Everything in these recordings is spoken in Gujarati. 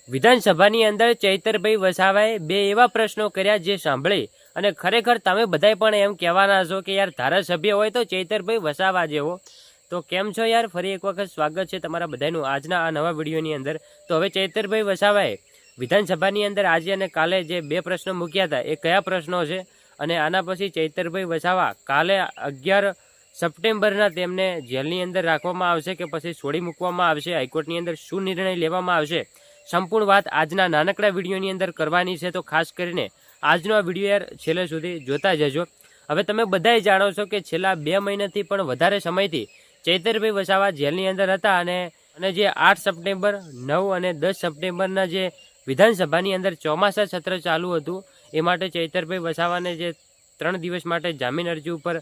વિધાનસભાની અંદર ચૈતરભાઈ વસાવાએ બે એવા પ્રશ્નો કર્યા જે સાંભળી અને ખરેખર તમે બધાય પણ એમ કહેવાના છો કે યાર ધારાસભ્ય હોય તો ચૈતરભાઈ વસાવા જેવો. તો કેમ છો યાર, ફરી એક વખત સ્વાગત છે તમારા બધાનું આજના આ નવા વિડીયોની અંદર. તો હવે ચૈતરભાઈ વસાવાએ વિધાનસભાની અંદર આજે અને કાલે જે બે પ્રશ્નો મૂક્યા હતા એ કયા પ્રશ્નો છે, અને આના પછી ચૈતરભાઈ વસાવા કાલે 11 સપ્ટેમ્બરના તેમને જેલની અંદર રાખવામાં આવશે કે પછી છોડી મૂકવામાં આવશે, હાઈકોર્ટની અંદર શું નિર્ણય લેવામાં આવશે, સંપૂર્ણ વાત આજના નાનકડા વિડીયોની અંદર કરવાની છે. તો ખાસ કરીને આજનો આ વિડીયો યાર છેલ્લે સુધી જોતા જજો. હવે તમે બધાય જાણો છો કે છેલ્લા 2 મહિનાથી પણ વધારે સમયથી ચૈતરભાઈ વસાવા જેલની અંદર હતા અને જે 8 સપ્ટેમ્બર 9 અને 10 સપ્ટેમ્બરના જે વિધાનસભાની અંદર ચોમાસા સત્ર ચાલુ હતું એ માટે ચૈતરભાઈ વસાવાને જે 3 દિવસ માટે જામીન અરજી ઉપર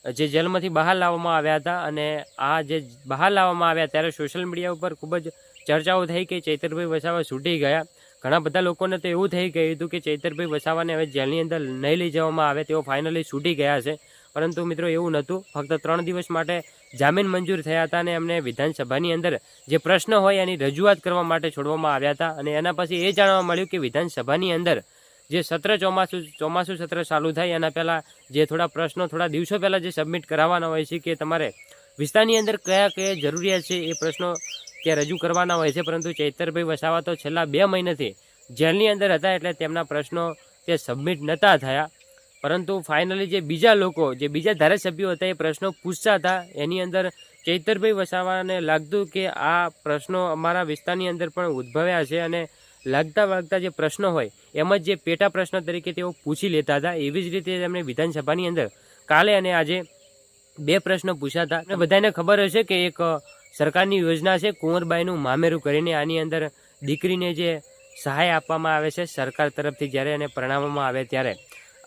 જે જેલમાંથી બહાર લાવવામાં આવ્યા હતા, અને આ જે બહાર લાવવામાં આવ્યા ત્યારે સોશિયલ મીડિયા ઉપર ખૂબ જ ચર્ચાઓ થઈ કે ચૈતરભાઈ વસાવા છૂટી ગયા. ઘણા બધા લોકોને તો એવું થઈ ગયું હતું કે ચૈતરભાઈ વસાવાને હવે જેલની અંદર નહીં લઈ જવામાં આવે, તેઓ ફાઇનલી છૂટી ગયા છે. પરંતુ મિત્રો એવું નહોતું, ફક્ત 3 દિવસ માટે જામીન મંજૂર થયા હતા અને એમને વિધાનસભાની અંદર જે પ્રશ્ન હોય એની રજૂઆત કરવા માટે છોડવામાં આવ્યા હતા. અને એના પછી એ જાણવા મળ્યું કે વિધાનસભાની અંદર જે સત્ર ચોમાસું સત્ર ચાલુ થાય એના પહેલાં જે થોડા પ્રશ્નો થોડા દિવસો પહેલાં જે સબમિટ કરાવવાના હોય છે કે તમારે વિસ્તારની અંદર કયા કયા જરૂરિયાત છે એ પ્રશ્નો ત્યાં રજૂ કરવાના હોય છે. પરંતુ ચૈતરભાઈ વસાવા તો છેલ્લા 2 મહિનાથી જેલની અંદર હતા એટલે તેમના પ્રશ્નો તે સબમિટ નહોતા થયા. પરંતુ ફાઇનલી જે બીજા લોકો, જે બીજા ધારાસભ્યો હતા એ પ્રશ્નો પૂછતા હતા, એની અંદર ચૈતરભાઈ વસાવાને લાગતું કે આ પ્રશ્નો અમારા વિસ્તારની અંદર પણ ઉદ્ભવ્યા છે અને લાગતા જે પ્રશ્નો હોય એમ જ જે પેટા પ્રશ્ન તરીકે તેઓ પૂછી લેતા હતા. એવી જ રીતે તેમણે વિધાનસભાની અંદર કાલે અને આજે 2 પ્રશ્નો પૂછ્યા હતા. અને બધાને ખબર હશે કે એક સરકારની યોજના છે કુંવરબાઈનું મામેરું કરીને, આની અંદર દીકરીને જે સહાય આપવામાં આવે છે સરકાર તરફથી જ્યારે એને પરણાવવામાં આવે ત્યારે,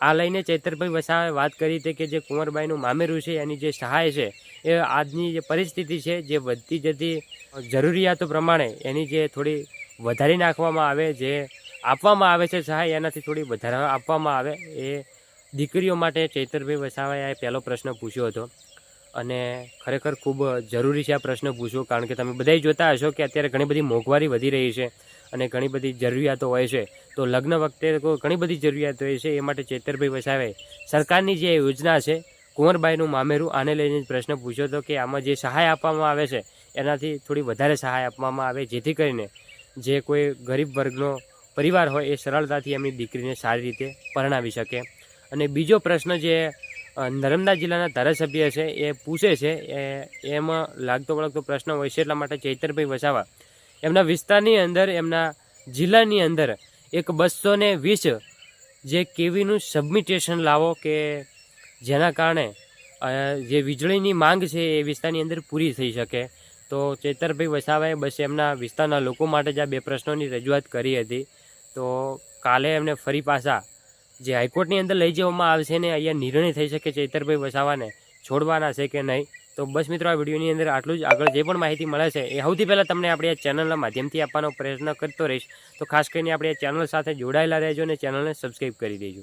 આ લઈને ચૈતરભાઈ વસાવાએ વાત કરી હતી કે જે કુંવરબાઈનું મામેરું છે એની જે સહાય છે એ આજની જે પરિસ્થિતિ છે જે વધતી જતી જરૂરિયાતો પ્રમાણે એની જે થોડી વધારી નાખવામાં આવે, જે આપવામાં આવે છે સહાય એનાથી થોડી વધારે આપવામાં આવે, એ દીકરીઓ માટે ચૈતરભાઈ વસાવાએ પહેલો પ્રશ્ન પૂછ્યો હતો. અને ખરેખર ખૂબ જરૂરી છે આ પ્રશ્ન પૂછવો, કારણ કે તમે બધાય જોતા હશો કે અત્યારે ઘણી બધી મોંઘવારી વધી રહી છે અને ઘણી બધી જરૂરિયાતો હોય છે. તો લગ્ન વખતે ઘણી બધી જરૂરિયાતો હોય છે, એ માટે ચૈતરભાઈ વસાવાએ સરકારની જે યોજના છે કુંવરબાઈનું મામેરું, આને લઈને પ્રશ્ન પૂછ્યો હતો કે આમાં જે સહાય આપવામાં આવે છે એનાથી થોડી વધારે સહાય આપવામાં આવે, જેથી કરીને જે કોઈ ગરીબ વર્ગનો પરિવાર હોય એ સરળતાથી એમની દીકરીને સારી રીતે પરણાવી શકે. અને બીજો પ્રશ્ન જે નર્મદા જિલ્લાના ધારાસભ્ય છે એ પૂછે છે, એમાં લાગતો વળગતો પ્રશ્ન હોય છે, એટલા માટે ચૈતરભાઈ વસાવા એમના વિસ્તારની અંદર, એમના જિલ્લાની અંદર એક 220 જે કેવીનું સબમિટેશન લાવો કે જેના કારણે જે વીજળીની માંગ છે એ વિસ્તારની અંદર પૂરી થઈ શકે. તો ચૈતરભાઈ વસાવાએ બસ એમના વિસ્તારના લોકો માટે જ આ 2 પ્રશ્નોની રજૂઆત કરી હતી. તો કાલે એમને ફરી પાછા જે હાઈકોર્ટની અંદર લઈ જવામાં આવશે ને અહીંયા નિર્ણય થઈ શકે ચૈતરભાઈ વસાવાને છોડવાના છે કે નહીં. તો બસ મિત્રો આ વિડીયોની અંદર આટલું જ. આગળ જે પણ માહિતી મળે છે એ સૌથી પહેલાં તમને આપણી આ ચેનલના માધ્યમથી આપવાનો પ્રયત્ન કરતો રહીશ. તો ખાસ કરીને આપણી આ ચેનલ સાથે જોડાયેલા રહેજો અને ચેનલને સબસ્ક્રાઈબ કરી દેજો.